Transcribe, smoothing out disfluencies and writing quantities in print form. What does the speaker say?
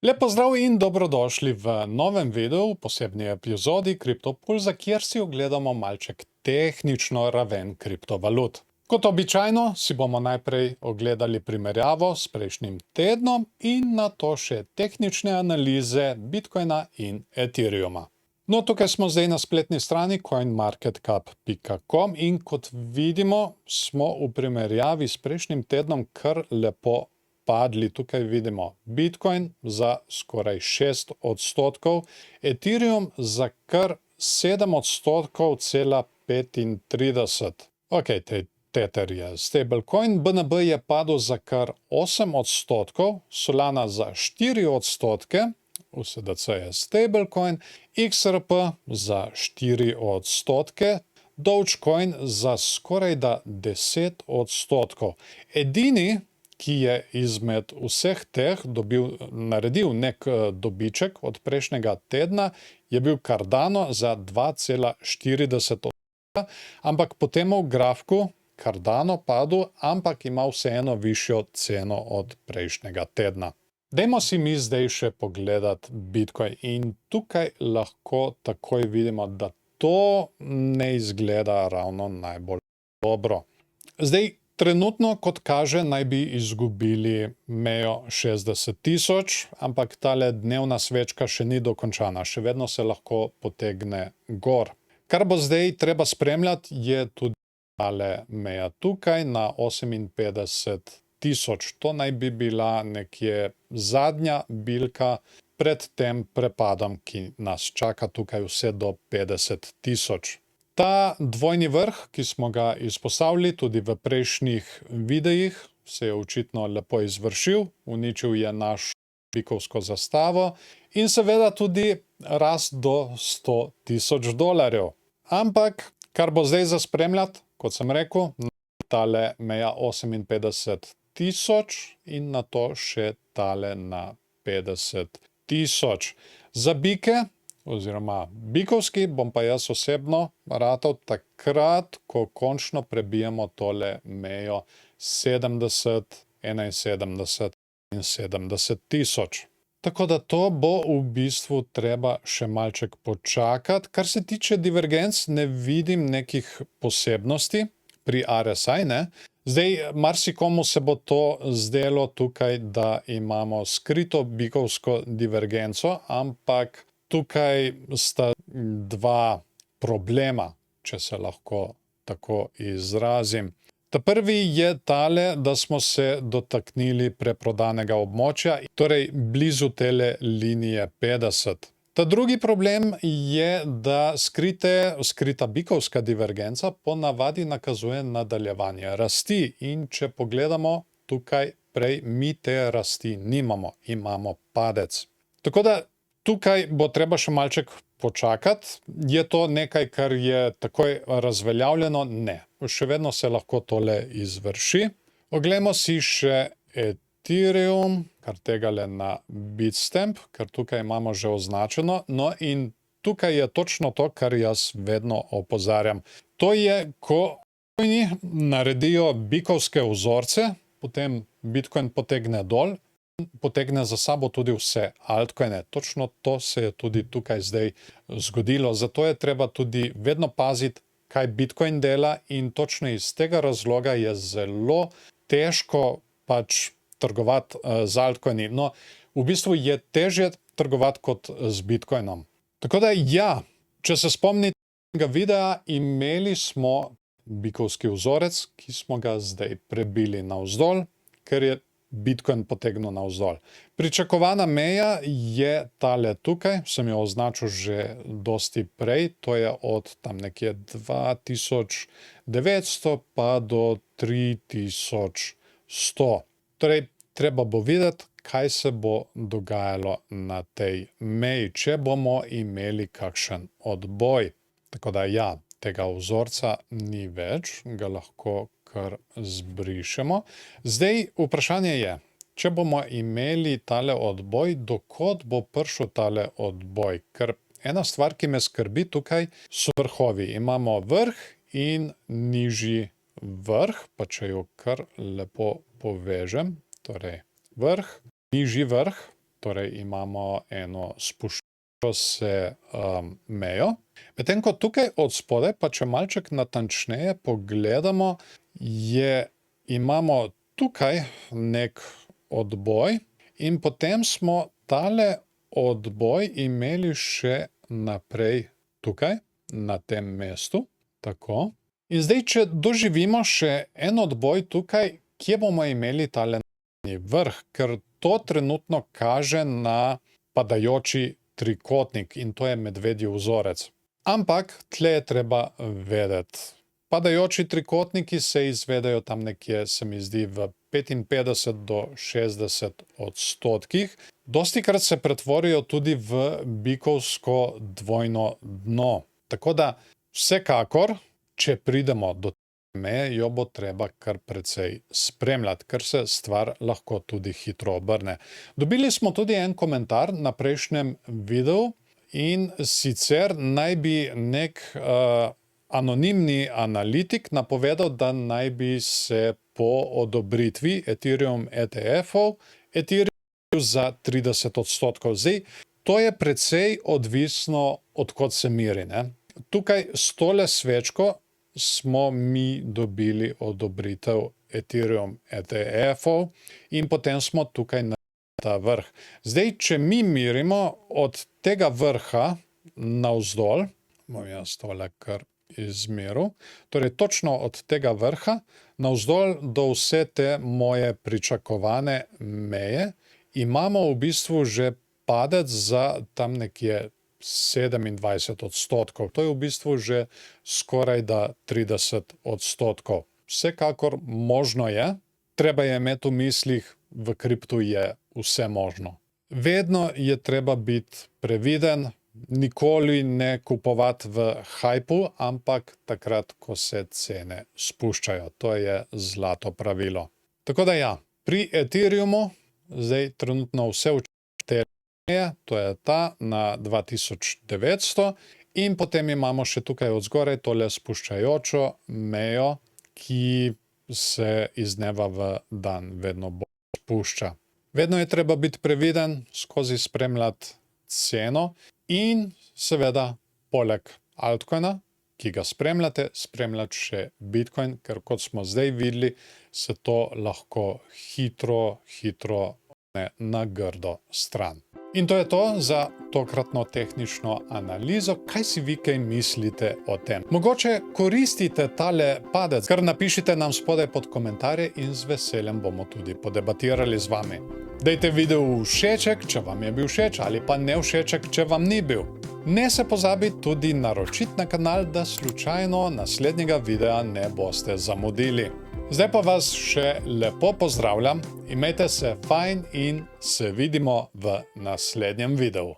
Lep pozdrav in dobrodošli v novem videu, v posebni epizodi Kriptopulza, kjer si ogledamo malček tehnično raven kriptovalut. Kot običajno si bomo najprej ogledali primerjavo s prejšnjim tednom in nato še tehnične analize Bitcoina in Ethereuma. No, tukaj smo zdaj na spletni strani coinmarketcap.com in kot vidimo, smo v primerjavi s prejšnjim tednom kar lepo padli. Tukaj vidimo Bitcoin za skoraj 6%, Ethereum za kar 7,35%. Ok, Tether je stablecoin, BNB je padel za kar 8%, Solana za 4%, USDC je stablecoin, XRP za 4%, Dogecoin za skorajda 10%. Edini, ki je izmed vseh teh naredil nek dobiček od prejšnjega tedna, je bil Cardano za 2,40%. Ampak potem v grafku Cardano padel, ampak ima vseeno višjo ceno od prejšnjega tedna. Dajmo si mi zdaj še pogledati Bitcoin in tukaj lahko takoj vidimo, da to ne izgleda ravno najbolj dobro. Zdaj, trenutno, kot kaže, naj bi izgubili mejo 60.000, ampak tale dnevna svečka še ni dokončana, še vedno se lahko potegne gor. Kar bo zdaj treba spremljati, je tudi tale meja tukaj na 58.000. To naj bi bila nekje zadnja bilka pred tem prepadom, ki nas čaka tukaj vse do 50.000. Ta dvojni vrh, ki smo ga izpostavili tudi v prejšnjih videih, se je očitno lepo izvršil, uničil je našo bikovsko zastavo in seveda tudi rast do $100.000. Ampak, kar bo zdaj za spremljati, kot sem rekel, tale meja 58.000 in nato še tale na 50.000. Za bike, oziroma bikovski, bom pa jaz osebno ratal takrat, ko končno prebijemo tole mejo 70, 71 in 70.000. Tako da to bo v bistvu treba še malček počakati. Kar se tiče divergenc, ne vidim nekih posebnosti pri RSI, ne? Zdaj, marsikomu se bo to zdelo tukaj, da imamo skrito bikovsko divergenco, ampak tukaj sta dva problema, če se lahko tako izrazim. Ta prvi je tale, da smo se dotaknili preprodanega območja, torej blizu tele linije 50. Ta drugi problem je, da skrita bikovska divergenca ponavadi nakazuje nadaljevanje rasti. In če pogledamo tukaj prej, mi te rasti nimamo, imamo padec. Tako da tukaj bo treba še malček počakati. Je to nekaj, kar je takoj razveljavljeno? Ne. Še vedno se lahko tole izvrši. Oglejmo si še Ethereum, kar tegale na Bitstamp, ker tukaj imamo že označeno. No in tukaj je točno to, kar jaz vedno opozarjam. To je, ko Bitcoini naredijo bikovske vzorce, potem Bitcoin potegne dol, potegne za sabo tudi vse altcoine. Točno to se je tudi tukaj zdaj zgodilo. Zato je treba tudi vedno paziti, kaj Bitcoin dela, in točno iz tega razloga je zelo težko pač trgovati z altcoini. No, v bistvu je težje trgovati kot z Bitcoinom. Tako da ja, če se spomnite tega videa, imeli smo bikovski vzorec, ki smo ga zdaj prebili navzdol, ker je Bitcoin potegnil navzdol. Pričakovana meja je tale tukaj, sem jo označil že dosti prej, to je od tam nekje 2900 pa do 3100. Torej, treba bo videti, kaj se bo dogajalo na tej meji, če bomo imeli kakšen odboj. Tako da ja, tega vzorca ni več, ga lahko kar zbrišemo. Zdaj, vprašanje je, če bomo imeli tale odboj, do kod bo prišel tale odboj? Ker ena stvar, ki me skrbi tukaj, so vrhovi. Imamo vrh in nižji vrh, pa če jo kar lepo povežem, torej vrh, nižji vrh, torej imamo eno spuščajočo se mejo. Medtem ko tukaj od spodaj, pa če malček natančneje pogledamo, imamo tukaj nek odboj in potem smo tale odboj imeli še naprej tukaj, na tem mestu. Tako. In zdaj, če doživimo še en odboj tukaj, kje bomo imeli tale vrh, ker to trenutno kaže na padajoči trikotnik in to je medvedji vzorec. Ampak tle je treba vedeti. Padajoči trikotniki se izvedejo tam nekje, se mi zdi, v 55 do 60%. Dostikrat se pretvorijo tudi v bikovsko dvojno dno. Tako da vsekakor, če pridemo do te meje, jo bo treba kar precej spremljati, ker se stvar lahko tudi hitro obrne. Dobili smo tudi en komentar na prejšnjem videu in sicer naj bi nek anonimni analitik napovedal, da naj bi se po odobritvi Ethereum ETF-ov Ethereum za 30%. Zdaj, to je precej odvisno, od kod se miri, ne? Tukaj s tole svečko smo mi dobili odobritev Ethereum ETF-ov in potem smo tukaj na ta vrh. Zdaj, če mi mirimo od tega vrha navzdol, bom jaz tole kar izmeril, torej točno od tega vrha navzdol do vse te moje pričakovane meje, imamo v bistvu že padec za tam nekje 27%. To je v bistvu že skoraj da 30%. Vsekakor možno je, treba je imeti v mislih, v kriptu je vse možno. Vedno je treba biti previden, nikoli ne kupovati v hajpu, ampak takrat, ko se cene spuščajo. To je zlato pravilo. Tako da ja, pri Ethereumu zdaj trenutno vse to je ta na 2900 in potem imamo še tukaj od zgoraj tole spuščajočo mejo, ki se iz dneva v dan vedno bolj spušča. Vedno je treba biti previden, skozi spremljati ceno in seveda poleg altcoina, ki ga spremljate, spremljati še Bitcoin, ker kot smo zdaj videli, se to lahko hitro na grdo stran. In to je to za tokratno tehnično analizo. Kaj si vi kaj mislite o tem? Mogoče koristite tale padec, kar napišite nam spodaj pod komentarje in z veseljem bomo tudi podebatirali z vami. Dajte video všeček, če vam je bil všeč, ali pa ne všeček, če vam ni bil. Ne se pozabi tudi naročiti na kanal, da slučajno naslednjega videa ne boste zamudili. Zdaj pa vas še lepo pozdravljam, imejte se fajn in se vidimo v naslednjem videu.